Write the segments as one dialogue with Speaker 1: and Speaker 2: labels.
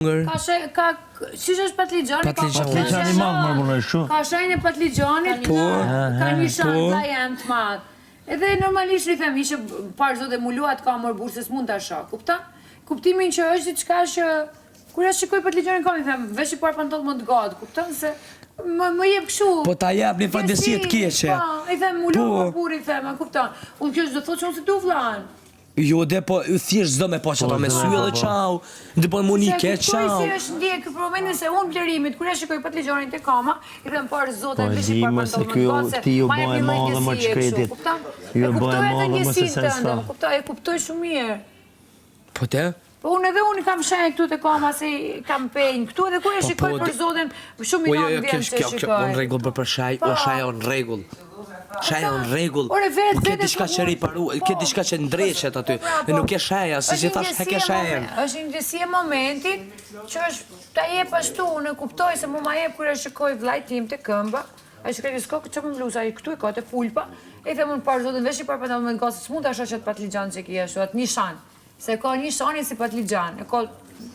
Speaker 1: Si është patligjani?
Speaker 2: Patligjani madh më punoj shumë.
Speaker 1: Ka shenjë patligjanit, ka një shanë ka janë të madh. Edhe normalisht i them, ishe parë zote muluat ka mërë burë se s'mund të asha, kupta? Kuptimin që është diçka që kur ja shikoj patligjanin kam i them, vesh i parë pantoll më të gatë, kupton se më jep kështu.
Speaker 3: Po ta jep një fantasi të keqe.
Speaker 1: Po, i them muluat burë i them, kupton? Unë kjo s'do thotë që unë se du vllanë.
Speaker 3: Jo, dhe po thjesht zdo me po që ta me sy edhe qau, dhe po monike, qau.
Speaker 1: Se si është ndjekë, për momentin se unë blerimit, kur e shikoj patligjanin të kama, i them parë zote, vesh i parë pantoll më të gatë,
Speaker 2: ti ju bëhe madhe më të shkretit. Ju bëhe madhe më se sensa.
Speaker 1: E kuptoj shumë mirë.
Speaker 3: Po te?
Speaker 1: Po unë kam shenjë këtu të kama se kam penjë këtu edhe kur e shikoj për zotin shumë i nëmë vjen që shikoj.
Speaker 3: Kjo në regull për shaj, o shaj o në regull. Shaj o në regull. Po ke diçka që riparu, ke diçka që ndreshet aty. E nuk e shaja, si që thash heke shajen.
Speaker 1: është një ndjesi e momentit që është ta jep ashtu, unë kuptoj se mu ma jep kur e shikoj vllajt tim të këmba. A shikoj që s'ka që më bluza, këtu i ka të pulpa. E them unë parë zotin vesh i parë pantalon me gasë, s'mund të asha që të patligjan që ki ashtu, atë një shanë. Se ka një shani si patligjan, e ka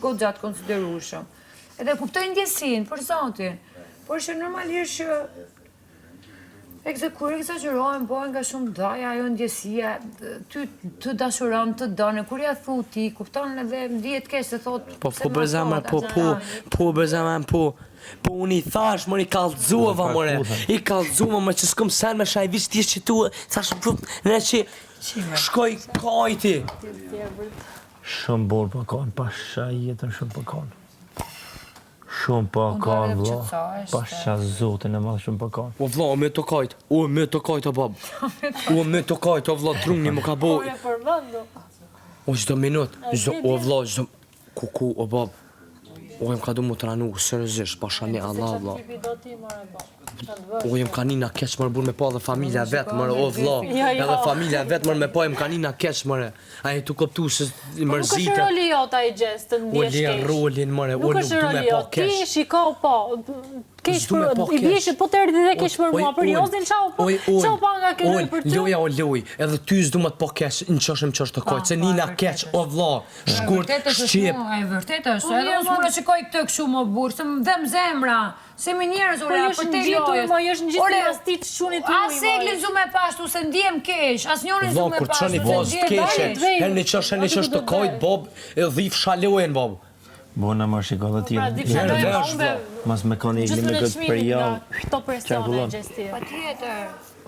Speaker 1: gotë gjatë konsiderushëm. Edhe kuptoj ndjesin, për zotin. Por që normalisht që kur egzagerojnë, bojnë nga shumë daja, ajo ndjesia, ty të dashuron, të dënë, kur ja thu ti, kupton edhe ndihet keq se thot...
Speaker 3: Po bërzamar, po bërzamar, po unë i thash, mërë i kallëzuava, mërë, i kallëzuava, mërë që s'kom sen me shaj visht t'jesh që tu, thash në që shkoj kajti.
Speaker 2: Shumë borë për kanë, pasha jetën shumë për kanë. Shumë për kanë, vla, pasha zotin e madhë shumë për kanë.
Speaker 3: O vla, me të kajt, o me të kajt, o bab. O me të kajt, o vla, trungni më ka bo. O gjdo minut, o vla, gjdo... Kuku, o bab. O jem ka du më të ranu, sërëzisht, pasha një Allah, vla. O jem ka nina keq mërë burë me po dhe familja vetë mërë, o vla. Edhe familja vetë mërë me po jem ka nina keq mërë. A e tu këptu se mërzite.
Speaker 4: Nuk është roli jo ta i gjestë të ndjesh keq.
Speaker 3: O lija rolin mërë, o nuk du me po keq.
Speaker 4: Ti shiko po, i bjeshit po të erdi dhe kesh për mua, për jozin qau pa nga kërëj për tu.
Speaker 3: Loja o loj, edhe ty s'du me të po keq, në qëshëm qështë të kojtë, se nina keq, o vla, shkurt, shqip.
Speaker 1: E vërtet është, edhe unë s'muna shikoj këtë këshu më burë, se më dhem zemra. Se me njerës, ore, për te lojës.
Speaker 4: Po jeshtë në gjithë të rastit shunit të ujë.
Speaker 1: As e glin zu me pashtu, se ndjem kesh. As njërin zu me pashtu, se
Speaker 3: ndjem kesh. Herë një qështë të kajtë, bob, e dhif shalojën, bob.
Speaker 2: Bona më shiko dhe tjene. Mas me koni igli me këtë për javë.
Speaker 4: Këto presione e gjesti.
Speaker 1: Pa tjetër.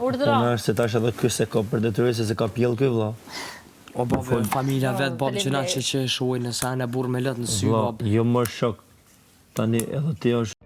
Speaker 4: Urdra.
Speaker 2: Unë është se tash edhe këse ka për detyri se se ka pjellë këj vla.
Speaker 3: O bob, familja vetë, bob, që na që shojnë, nësa në burë me lëtë në sy, bob.
Speaker 2: Jo më shok. Tani edhe ti është